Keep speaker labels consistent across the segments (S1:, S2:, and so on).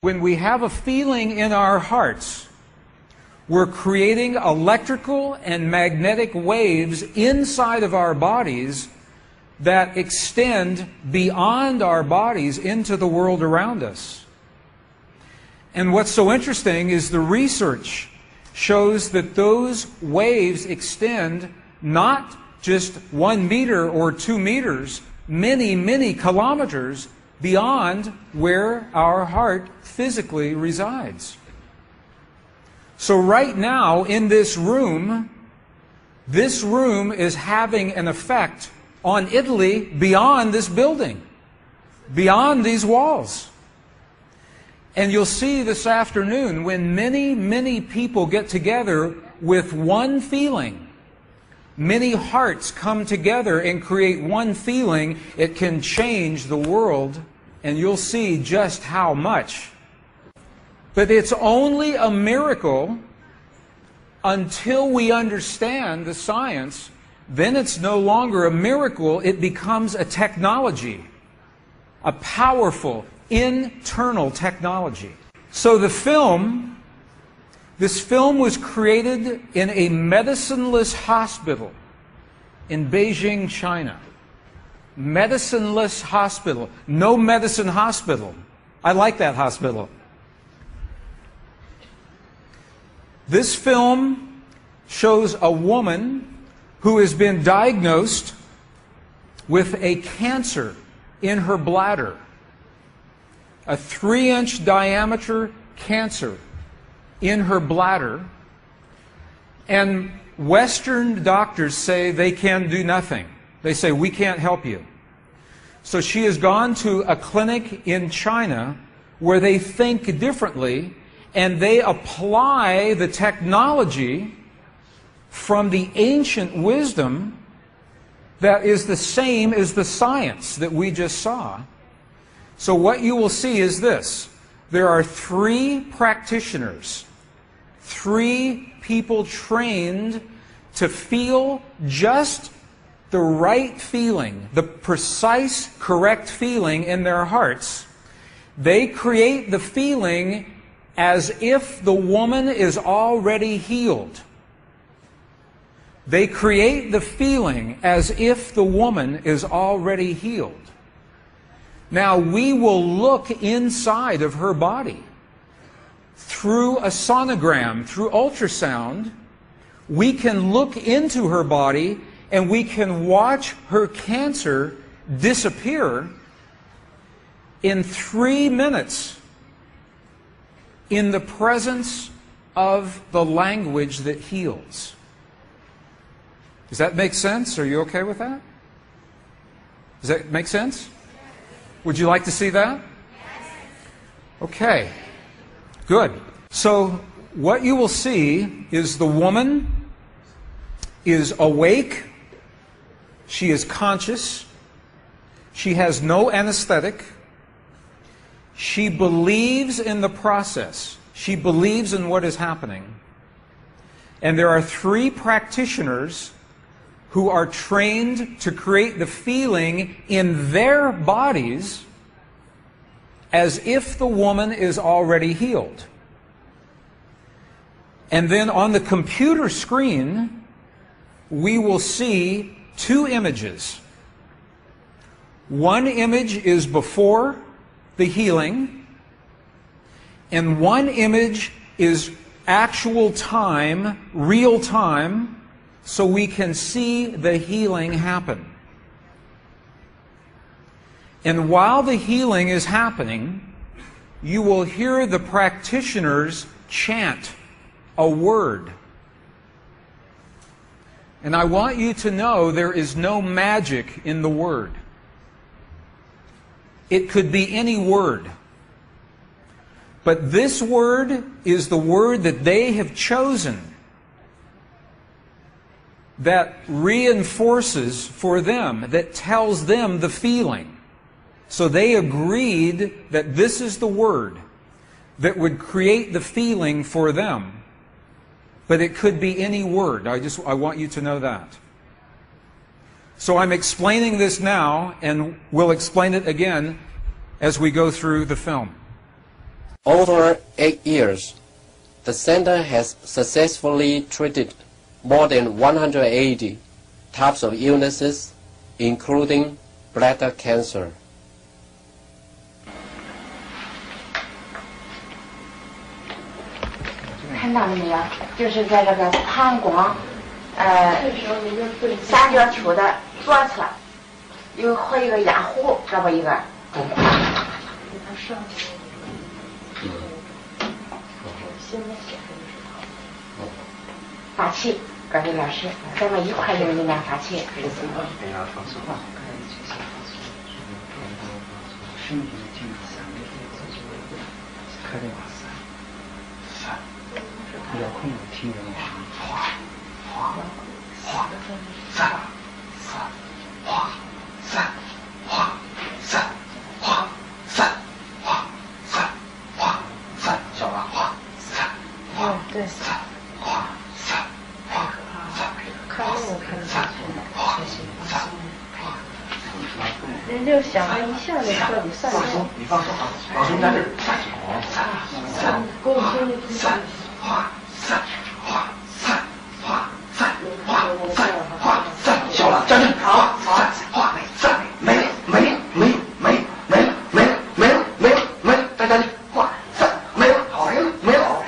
S1: When we have a feeling in our hearts, we're creating electrical and magnetic waves inside of our bodies that extend beyond our bodies into the world around us. And what's so interesting is the research shows that those waves extend not just 1 meter or 2 meters, many, many kilometers beyond where our heart physically resides. So right now in this room is having an effect on Italy beyond this building, beyond these walls. And you'll see this afternoon when many, many people get together with one feeling, many hearts come together and create one feeling, it can change the world, and you'll see just how much. But it's only a miracle until we understand the science. Then it's no longer a miracle, it becomes a technology, a powerful internal technology. So this film was created in a medicineless hospital in Beijing, China. Medicineless hospital. No medicine hospital. I like that hospital. This film shows a woman who has been diagnosed with a cancer in her bladder. A 3-inch diameter cancer in her bladder. And Western doctors say they can do nothing. They say, we can't help you. So she has gone to a clinic in China where they think differently, and they apply the technology from the ancient wisdom that is the same as the science that we just saw. So what you will see is this. There are 3 practitioners, 3 people trained to feel just the right feeling, the precise, correct feeling in their hearts. They create the feeling as if the woman is already healed. They create the feeling as if the woman is already healed. Now, we will look inside of her body through a sonogram, through ultrasound. We can look into her body and we can watch her cancer disappear in 3 minutes in the presence of the language that heals. Does that make sense? Are you okay with that? Does that make sense? Would you like to see that? Okay, good. So what you will see is the woman is awake, she is conscious, she has no anesthetic, she believes in the process, she believes in what is happening. And there are 3 practitioners who are trained to create the feeling in their bodies as if the woman is already healed. And then on the computer screen, we will see 2 images. One image is before the healing, and one image is actual time, real time, so we can see the healing happen. And while the healing is happening, you will hear the practitioners chant a word. And I want you to know there is no magic in the word. It could be any word. But this word is the word that they have chosen that reinforces for them, that tells them the feeling. So they agreed that this is the word that would create the feeling for them. But it could be any word. I want you to know that. So I'm explaining this now, and we'll explain it again as we go through the film.
S2: Over 8 years, the center has successfully treated more than 180 types of illnesses, including bladder cancer.
S3: 看到了没有？就是在这个膀胱三角球的左侧有和一个压弧，这么一个。发气，各位老师，咱们一块用力量发气。
S4: 比较困难，听人哗哗哗三三哗三哗三哗三哗三哗三，小了哗三哗对三哗三哗三，看那个看得下去，学习放松。人就想着一下就彻底散松，你放松啊，老师在这儿三三给我听听听。哗三哗三哗三哗三哗三，小了站正，好三哗三，没了没了没了没了没了没了没了没了没了，再站正，哗三没了没了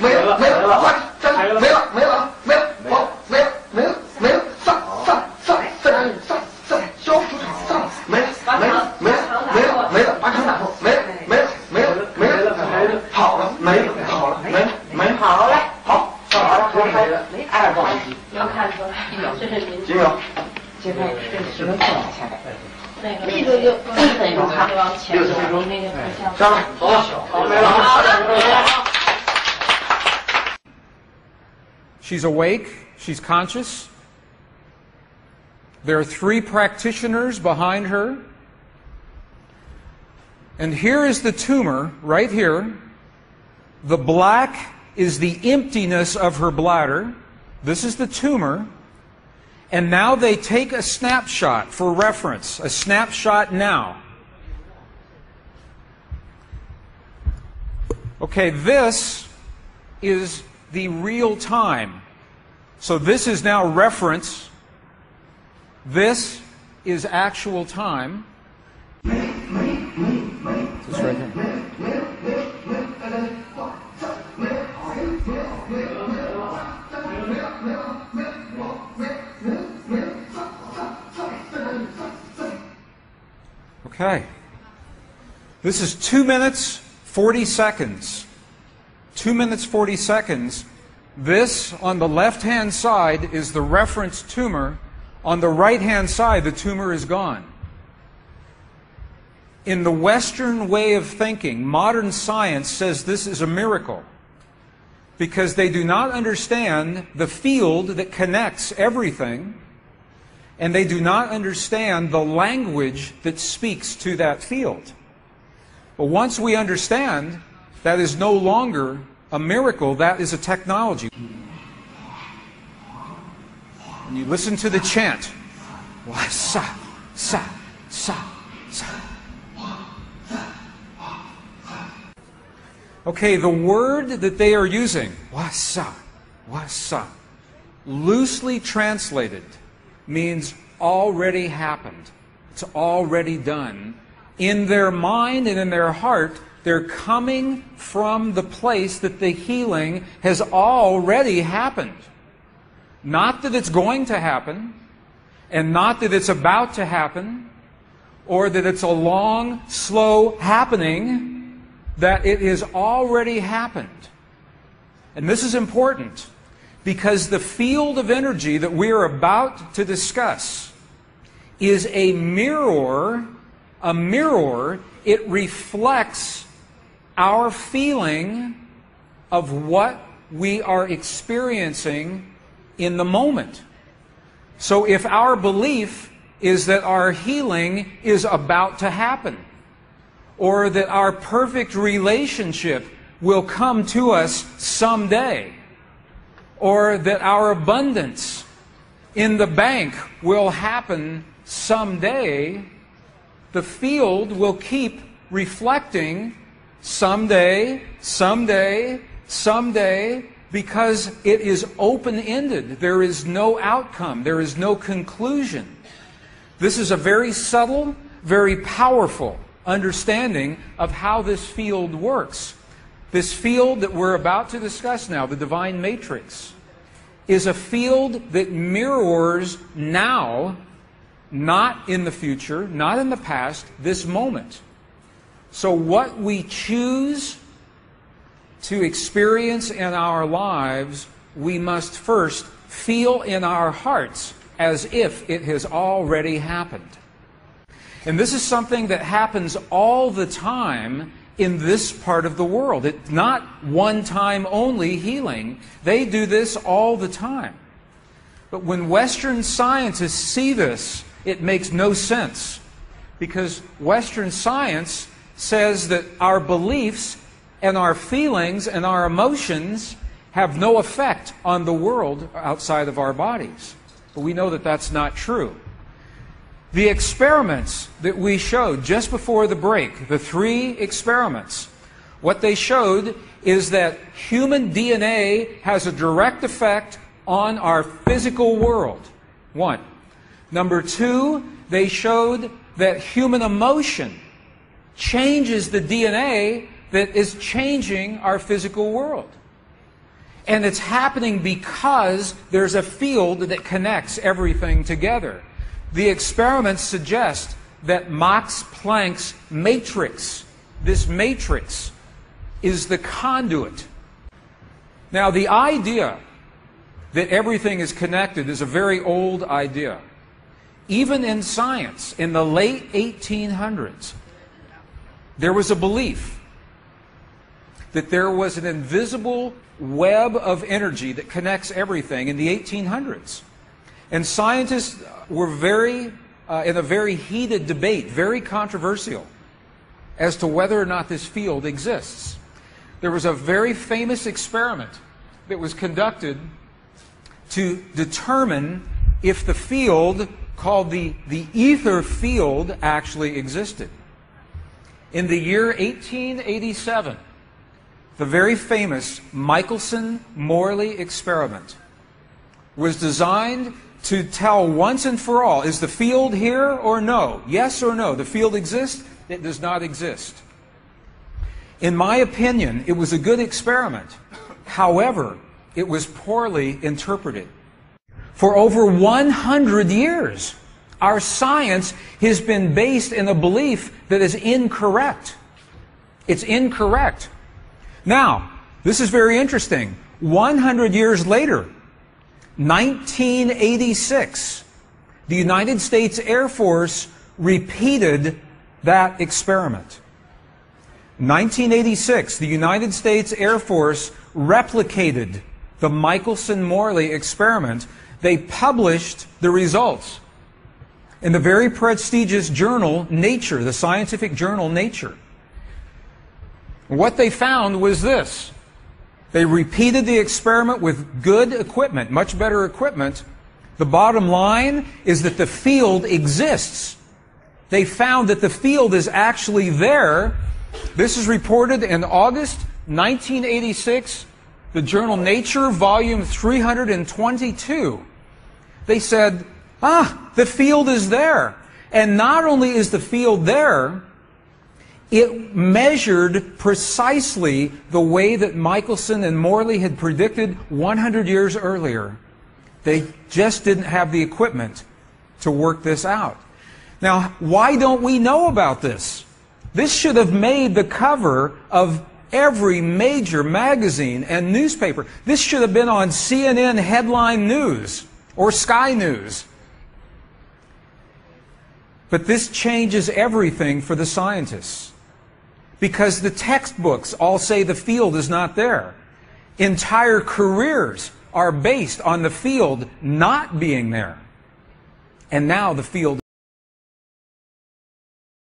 S4: 没了没了没了，哗站正，没了没了没了，好没了没了没了，上上上再站正，上上消除上没了没了没了没了没了，把长打破，没了没了没了没了没了，好了没了好了没了没了，好嘞。能看出来，这是您。金有，这个是能看下来。那个力度就60分钟，往前60分钟那个上来，走了，好，没了。
S1: She's awake, she's conscious. There are 3 practitioners behind her. And here is the tumor, right here. The black is the emptiness of her bladder. This is the tumor. And now they take a snapshot for reference, a snapshot now. Okay, this is the real time. So this is now reference. This is actual time. This right here. Okay. This is 2 minutes, 40 seconds. 2 minutes, 40 seconds. This, on the left-hand side, is the reference tumor. On the right-hand side, the tumor is gone. In the Western way of thinking, modern science says this is a miracle because they do not understand the field that connects everything, and they do not understand the language that speaks to that field. But once we understand, that is no longer a miracle, that is a technology. And you listen to the chant. Sa, sa, sa, sa. Okay, the word that they are using, wasa, wasa, loosely translated, means already happened. It's already done. In their mind and in their heart, they're coming from the place that the healing has already happened. Not that it's going to happen, and not that it's about to happen, or that it's a long, slow happening, that it has already happened. And this is important, because the field of energy that we are about to discuss is a mirror. A mirror, it reflects our feeling of what we are experiencing in the moment. So if our belief is that our healing is about to happen, or that our perfect relationship will come to us someday, or that our abundance in the bank will happen someday, the field will keep reflecting someday, someday, someday, because it is open-ended. There is no outcome. There is no conclusion. This is a very subtle, very powerful understanding of how this field works. This field that we're about to discuss now, the divine matrix, is a field that mirrors now, not in the future, not in the past, this moment. So what we choose to experience in our lives, we must first feel in our hearts as if it has already happened. And this is something that happens all the time in this part of the world. It's not one-time only healing. They do this all the time. But when Western scientists see this, it makes no sense. Because Western science says that our beliefs and our feelings and our emotions have no effect on the world outside of our bodies. But we know that that's not true. The experiments that we showed just before the break, the 3 experiments, what they showed is that human DNA has a direct effect on our physical world. 1. Number 2, they showed that human emotion changes the DNA that is changing our physical world. And it's happening because there's a field that connects everything together. The experiments suggest that Max Planck's matrix, this matrix, is the conduit. Now, the idea that everything is connected is a very old idea. Even in science, in the late 1800s, there was a belief that there was an invisible web of energy that connects everything in the 1800s. And scientists were in a very heated debate, very controversial, as to whether or not this field exists. There was a very famous experiment that was conducted to determine if the field called the ether field actually existed. In the year 1887, the very famous Michelson-Morley experiment was designed to tell once and for all, is the field here or no? Yes or no? The field exists? It does not exist. In my opinion, it was a good experiment. However, it was poorly interpreted. For over 100 years, our science has been based in a belief that is incorrect. It's incorrect. Now, this is very interesting. 100 years later, 1986, the United States Air Force repeated that experiment. 1986, the United States Air Force replicated the Michelson-Morley experiment. They published the results in the very prestigious journal Nature, the scientific journal Nature. What they found was this. They repeated the experiment with good equipment, much better equipment. The bottom line is that the field exists. They found that the field is actually there. This is reported in August 1986, the journal Nature, volume 322. They said, the field is there. And not only is the field there, it measured precisely the way that Michelson and Morley had predicted 100 years earlier. They just didn't have the equipment to work this out. Now, why don't we know about this? This should have made the cover of every major magazine and newspaper. This should have been on CNN headline news or Sky News. But this changes everything for the scientists. Because the textbooks all say the field is not there. Entire careers are based on the field not being there. And now the field